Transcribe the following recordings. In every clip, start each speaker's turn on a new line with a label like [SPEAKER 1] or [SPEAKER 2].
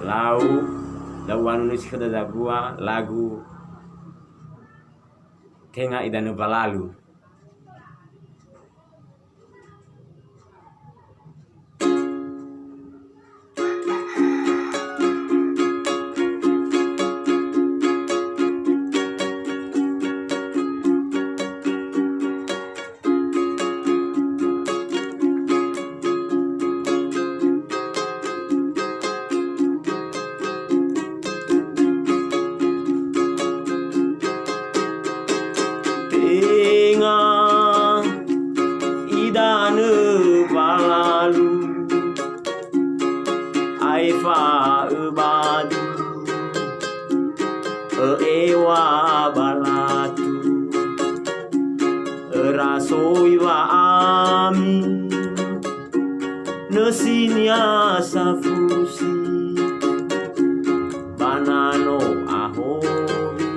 [SPEAKER 1] lau lawan nulis kada gua lagu kenga idanu balalu. Idanu balalu aifa badu ewa balatu rasoi wa ami nesinya safusi banano ahori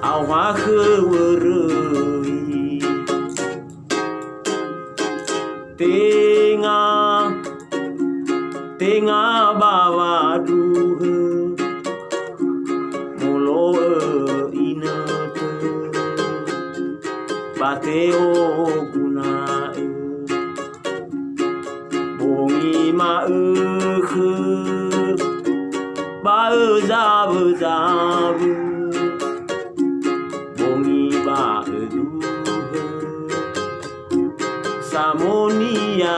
[SPEAKER 1] awha khewere Tengah bawa duhe mulo ineke bateo guna bongi ma ba zabe bongi ba duhe samonia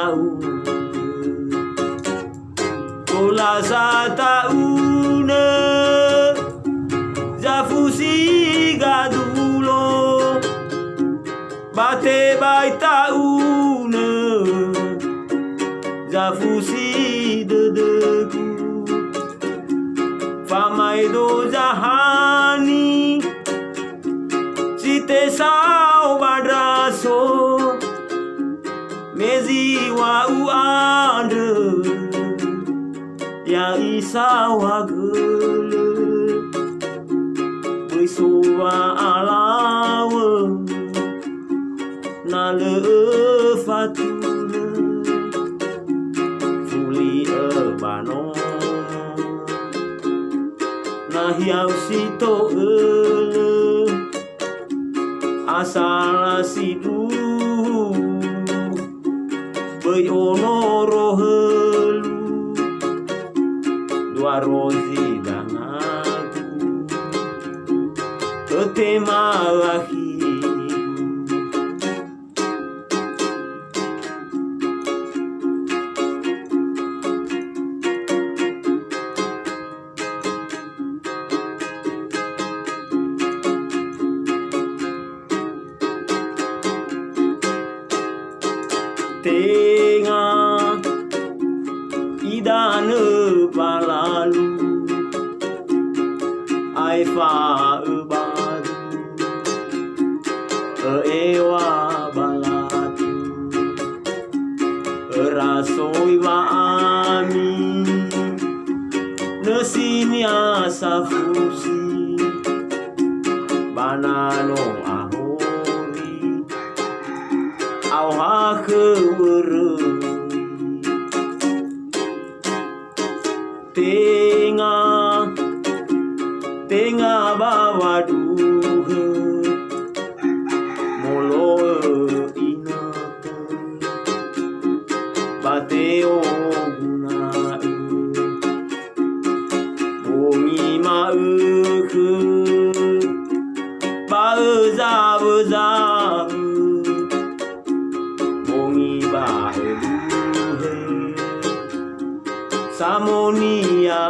[SPEAKER 1] Kola sata une Zafusi gadulo Bate baita une Zafusi dedegu Famaido zahani Site sao badraso Mezi wa uande Ya isawa gele Besowa alawe Na le fatune Fuli bano Na hiau sito ele Asala sidu Bei onoro helu Dua rozi dan aku Ketema lagi Tengah idanu balalu aifa badu ewa balatu rasoi wa ami nesinya safusi banano ahori awha khewere Tengah bawa duhe mulo ineke bateo guna bongi ma ba za bongi ba duhe samonia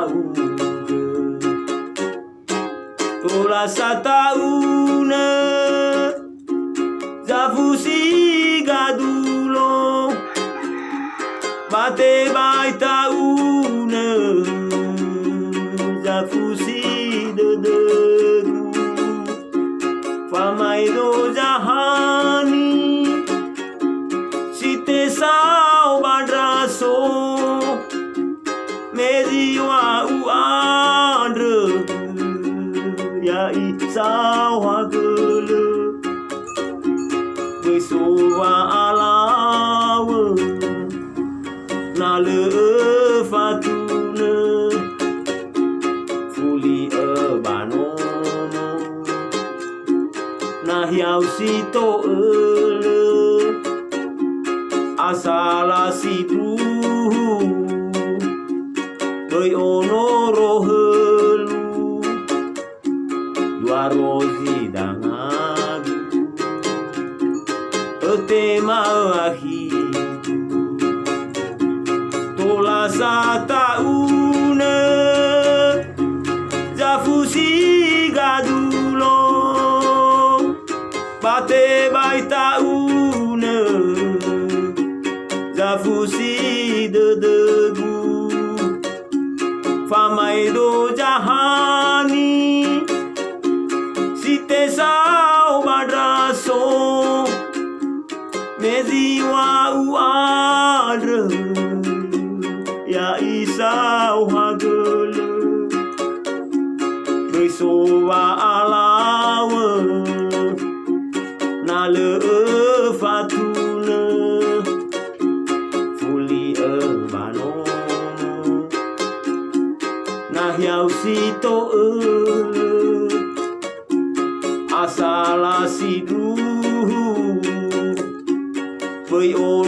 [SPEAKER 1] Tola sata une Zafusi gadulo Bate baita une Zafusi dedegu Famaido zahani Site sao badraso Mezi wa uandre Ya isawa gele Besowa alawe Na le fatune hiau si to asala si du doi ono rohelu dua rozi dangadu tema ahi tola sata una jafusi gadulo bate baita una jafusi dedegu famai do jahani site sao madraso meziwa uadre ya isau hagel besowa alawe na le fatuna fuli bano na hiau si to asala si du với ô